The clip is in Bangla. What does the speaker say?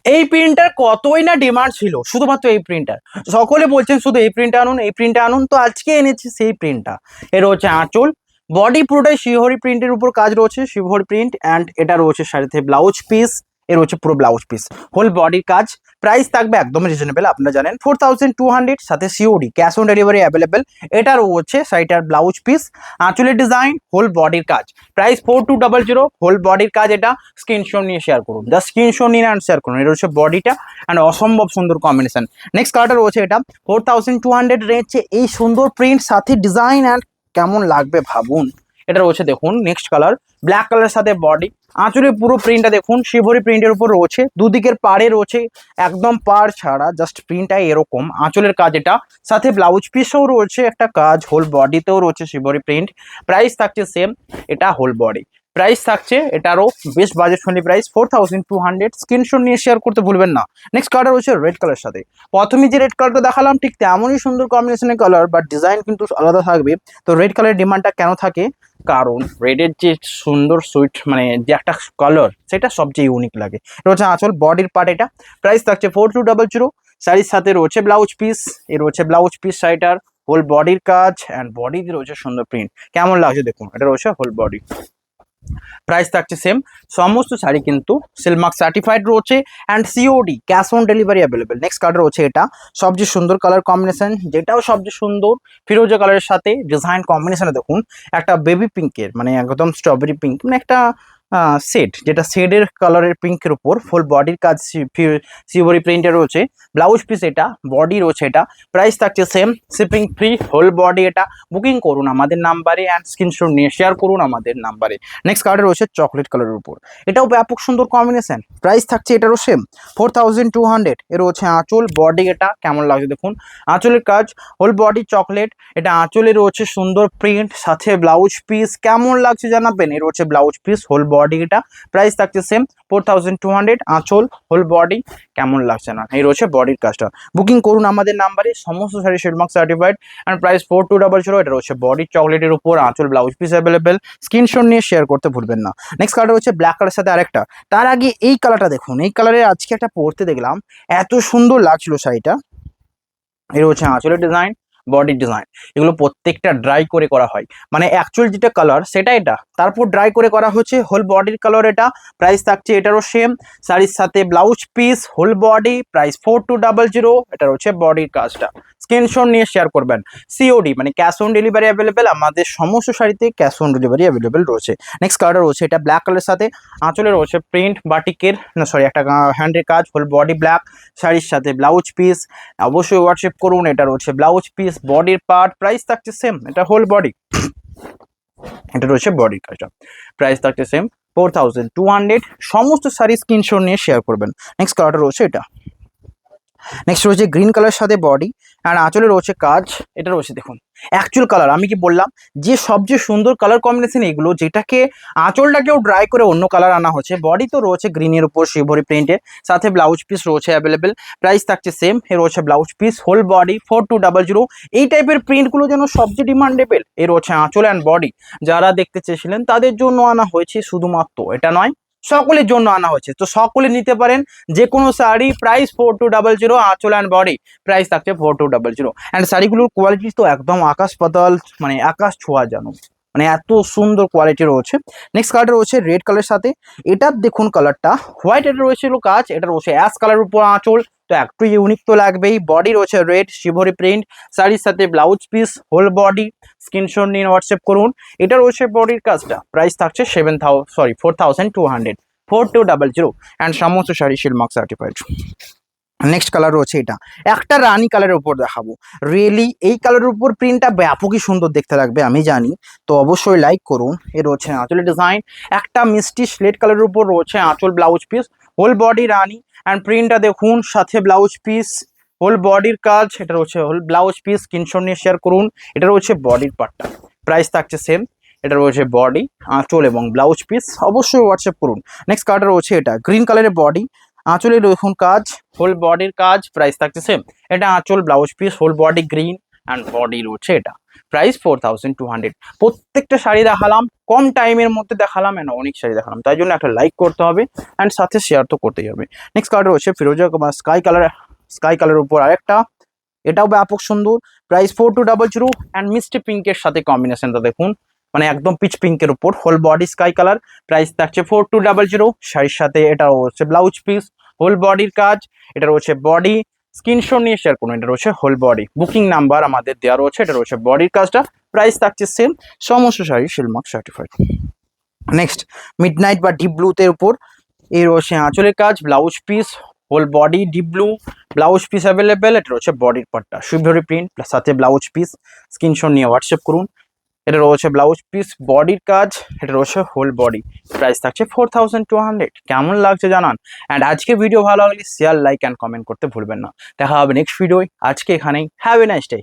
এই প্রিন্টার কতই না ডিমান্ড ছিল, শুধুমাত্র এই প্রিন্টার। সকলে বলছেন শুধু এই প্রিন্টটা আনুন, এই প্রিন্টটা আনুন, তো আজকে এনেছি সেই প্রিন্টটা। এর হচ্ছে আঁচল, বডি পুরোটাই শিহরি প্রিন্টের উপর কাজ রয়েছে, শিহরি প্রিন্ট। অ্যান্ড এটা রয়েছে সাথে ব্লাউজ পিস, এর হচ্ছে পুরো ব্লাউজ পিস, হোল বডির কাজ। প্রাইস থাকবে একদম রিজনেবল, আপনারা জানেন 4200, সাথে COD, cash on delivery available. এটার হচ্ছে শাড়িটার ব্লাউজ পিস, আঁচলের ডিজাইন, হোল বডির কাজ। প্রাইস 4200, হোল বডির কাজ। এটা স্ক্রিনশট নিয়ে শেয়ার করুন, জাস্ট স্ক্রিনশট নিয়ে অ্যান্ড শেয়ার করুন। এটা হচ্ছে বডিটা অ্যান্ড অসম্ভব সুন্দর কম্বিনেশন। নেক্সট কালারটা রয়েছে এটা 4200 রেঞ্জে, এই সুন্দর প্রিন্ট সাথে ডিজাইন অ্যান্ড কেমন লাগবে ভাবুন। এটা রয়েছে দেখুন নেক্সট কালার, ব্ল্যাক কালারের সাথে বডি। আঁচলের পুরো প্রিন্টটা দেখুন শিভরি প্রিন্টের উপর রয়েছে, দুদিকের পাড়ে রয়েছে একদম পাড় ছাড়া, জাস্ট প্রিন্টটা এরকম। আঁচলের কাজ এটা, সাথে ব্লাউজ পিসেও রয়েছে একটা কাজ, হোল বডিতেও রয়েছে শিভরি প্রিন্ট। প্রাইস থাকছে সেম, এটা হোল বডি। প্রাইস থাকছে এটারও বেশ বাজেট ফ্রেন্ডলি প্রাইস 4200। স্ক্রিনশট নিয়ে শেয়ার করতে ভুলবেন না। নেক্সট কালার রয়েছে রেড কালার সাথে। প্রথমে যে রেড কালারটা দেখালাম ঠিক তেমনই সুন্দর কম্বিনেশনের কালার, বাট ডিজাইন কিন্তু আলাদা থাকবে। তো রেড কালারের ডিমান্ডটা কেন থাকে, কারণ রেডের যে সুন্দর সুইট মানে যে একটা কালার, সেটা সবচেয়ে ইউনিক লাগে। এটা হচ্ছে আঁচল, বডির পার্ট এটা। প্রাইস থাকছে 4200। শাড়ির সাথে রয়েছে ব্লাউজ পিস, এ রয়েছে ব্লাউজ পিস শাড়িটার, হোল বডির কাজ অ্যান্ড বডিতে রয়েছে সুন্দর প্রিন্ট। কেমন লাগছে দেখুন, এটা রয়েছে হোল বডি। প্রাইস থাকছে সেম। সমস্ত শাড়ি কিন্তু সিলমার্ক সার্টিফাইড রয়েছে and COD, cash on delivery available. Next colour রয়েছে এটা, সবচেয়ে সুন্দর কালার কম্বিনেশন, যেটাও সবচেয়ে সুন্দর ফিরোজা কালারের সাথে ডিজাইন কম্বিনেশনে দেখুন একটা বেবি পিঙ্কের মানে একদম স্ট্রবেরি পিঙ্ক, মানে একটা সেট, যেটা শেডের কালারের পিঙ্কের উপর ফুল বডির কাজ সিওরি প্রিন্টের রয়েছে। ব্লাউজ পিস এটা, বডি রয়েছে এটা। প্রাইস থাকছে same, shipping free, whole body এটা। বুকিং করুন আমাদের নাম্বারে অ্যান্ড স্ক্রিনশট নিয়ে শেয়ার করুন আমাদের নাম্বারে। নেক্সট কালার রয়েছে চকলেট কালারের উপর, এটাও ব্যাপক সুন্দর কম্বিনেশন। প্রাইস থাকছে এটারও সেম 4200। এর হচ্ছে আঁচল, বডি এটা কেমন লাগছে দেখুন, আঁচলের কাজ, হোল বডি চকলেট। এটা আঁচলে রয়েছে সুন্দর প্রিন্ট, সাথে ব্লাউজ পিস কেমন লাগছে জানাবেন। এর হচ্ছে ব্লাউজ পিস, হোল বডি এটা। প্রাইস থাকছে সেম 4200, আঁচল, হোল বডি। কেমন লাগছে না, এই রয়েছে বডির কাজটা। বুকিং করুন আমাদের নাম্বারে, সমস্ত sari silk mark certified and price 4200। এটা হচ্ছে বডি চকলেটের উপর, আঁচল ব্লাউজ পিস অ্যাভেলেবেল। স্ক্রিনশট নিয়ে শেয়ার করতে ভুলবেন না। নেক্সট কালার হচ্ছে ব্ল্যাক কালারের সাথে আরেকটা। তার আগে এই কালারটা দেখুন, এই কালারে আজকে একটা পরতে দেখলাম, এত সুন্দর লাগছিল শাড়িটা। এর হচ্ছে আঁচলের ডিজাইন, বডির ডিজাইন, এগুলো প্রত্যেকটা ড্রাই করে করা হয়, মানে অ্যাকচুয়াল যেটা কালার সেটা এটা, তারপর ড্রাই করে করা হচ্ছে হোল বডির কালার এটা। প্রাইস থাকছে এটারও সেম, শাড়ির সাথে blouse piece, whole body. Price 4200। এটার হচ্ছে বডির কাজটা। স্ক্রিনশট নিয়ে শেয়ার করবেন। সিওডি মানে ক্যাশ অন ডেলিভারি অ্যাভেলেবেল, আমাদের সমস্ত শাড়িতে ক্যাশ অন ডেলিভারি অ্যাভেলেবেল রয়েছে। নেক্সট কালার রয়েছে এটা ব্ল্যাক কালারের সাথে, আঁচলে রয়েছে প্রিন্ট বাটিকের, না সরি একটা হ্যান্ডের কাজ, হোল বডি ব্ল্যাক, শাড়ির সাথে ব্লাউজ পিস। অবশ্যই হোয়াটসঅ্যাপ করুন। এটা রয়েছে ব্লাউজ পিস, বডির পার্ট। প্রাইস থাকছে সেম, এটা হোল বডি, এটা রয়েছে বডির কাজটা। প্রাইস থাকছে সেম 4200। সমস্ত শাড়ি স্ক্রিনশট নিয়ে শেয়ার করবেন। নেক্সট কালারটা রয়েছে এটা, নেক্সট রয়েছে গ্রিন কালার সাথে বডি আর আঁচলে রয়েছে কাজ। এটা রয়েছে দেখুন অ্যাকচুয়াল কালার, আমি কি বললাম যে সবচেয়ে সুন্দর কালার কম্বিনেশন এগুলো, যেটাকে আঁচলটাকেও ড্রাই করে অন্য কালার আনা হচ্ছে। বডি তো রয়েছে গ্রিনের উপর শিভরি প্রিন্টের, সাথে ব্লাউজ পিস রয়েছে অ্যাভেলেবেল। প্রাইস থাকছে সেম, এর রয়েছে ব্লাউজ পিস, হোল বডি 4200। এই টাইপের প্রিন্টগুলো যেন সবচেয়ে ডিমান্ডেবল। এর রয়েছে আঁচল অ্যান্ড বডি, যারা দেখতে চেয়েছিলেন তাদের জন্য আনা হয়েছে, শুধুমাত্র এটা নয় সকলের জন্য আনা হয়েছে। তো সকলে নিতে পারেন যে কোনো শাড়ি। প্রাইস 4200, আঁচল অ্যান্ড বডি। প্রাইস থাকছে 4200। অ্যান্ড শাড়িগুলোর কোয়ালিটি তো একদম আকাশ পাতাল, মানে আকাশ ছোঁয়া যেন, মানে এত সুন্দর কোয়ালিটি রয়েছে। নেক্সট কালারটা রয়েছে রেড কালারের সাথে, এটার দেখুন কালারটা হোয়াইট, এটা রয়েছে কাজ, এটা রয়েছে অ্যাশ কালারের উপর আঁচল, তো একটু ইউনিক তো লাগবেই। বডি রয়েছে রেড শিভরি প্রিন্ট, শাড়ির সাথে blouse piece, whole body. Screenshot নিয়ে হোয়াটসঅ্যাপ করুন। এটা রয়েছে বডির কাজটা। প্রাইস থাকছে 4200, 4200 অ্যান্ড সমস্ত sari silk mark certified. Next colour রয়েছে এটা, একটা রানী কালারের উপর দেখাবো। রিয়েলি এই কালারের উপর প্রিন্টটা ব্যাপকই সুন্দর দেখতে লাগবে আমি জানি, তো অবশ্যই লাইক করুন। এর রয়েছে আঁচলের ডিজাইন, একটা মিষ্টি স্লেট কালারের উপর রয়েছে আঁচল, blouse piece, whole body rani and প্রিন্টটা দেখুন, সাথে ব্লাউজ পিস, হোল বডির কাজ। এটা রয়েছে হোল ব্লাউজ পিস, স্ক্রিনশট নিয়ে শেয়ার করুন। এটা রয়েছে বডির পার্টটা। প্রাইস থাকছে সেম, এটা রয়েছে বডি, আঁচল এবং ব্লাউজ পিস। অবশ্যই হোয়াটসঅ্যাপ করুন। নেক্সট কালারটা রয়েছে এটা গ্রিন কালারের বডি, আঁচলে দেখুন কাজ, হোল বডির কাজ। প্রাইস থাকছে সেম, এটা আঁচল, blouse piece, whole body green and body রয়েছে এটা, প্রাইস 4200। প্রত্যেকটা শাড়ি দেখালাম, কম টাইমের মধ্যে দেখালাম অ্যান্ড অনেক শাড়ি দেখালাম, তাই জন্য একটা লাইক করতে হবে অ্যান্ড সাথে শেয়ার তো করতেই হবে। নেক্সট কালার রয়েছে ফিরোজা স্কাই কালার উপর আরেকটা, এটাও ব্যাপক সুন্দর, প্রাইস 4200 অ্যান্ড মিষ্টি পিঙ্কের সাথে কম্বিনেশনটা দেখুন, মানে একদম পিচ পিঙ্কের উপর whole body sky colour, price থাকছে 4200। শাড়ির সাথে এটা রয়েছে ব্লাউজ পিস, হোল বডির কাজ, এটা রয়েছে বডি, স্ক্রিনশট নিয়ে শেয়ার করুন, এটা রয়েছে হোল বডি, বুকিং নাম্বার আমাদের দেওয়া রয়েছে, এটা রয়েছে বডির কাজটা, প্রাইস থাকছে সেম, সমস্ত sari silk mark certified. Next midnight বা ডিপ ব্লুতে উপর এই রয়েছে আঁচলের কাজ, blouse piece, whole body deep blue, blouse piece available, এটা রয়েছে বডির পার্টটা শিবধরি প্রিন্ট প্লাস সাথে ব্লাউজ পিস, স্ক্রিনশট নিয়ে হোয়াটসঅ্যাপ করুন, এটা রয়েছে ব্লাউজ পিস বডির কাজ, এটা রয়েছে হোল বডি, প্রাইস থাকছে 4200। কেমন লাগছে জানান, অ্যান্ড আজকে ভিডিও ভালো লাগলে শেয়ার লাইক অ্যান্ড কমেন্ট করতে ভুলবেন না। দেখা হবে নেক্সট ভিডিও, আজকে এখানেই, হ্যাভ এ নাইস ডে।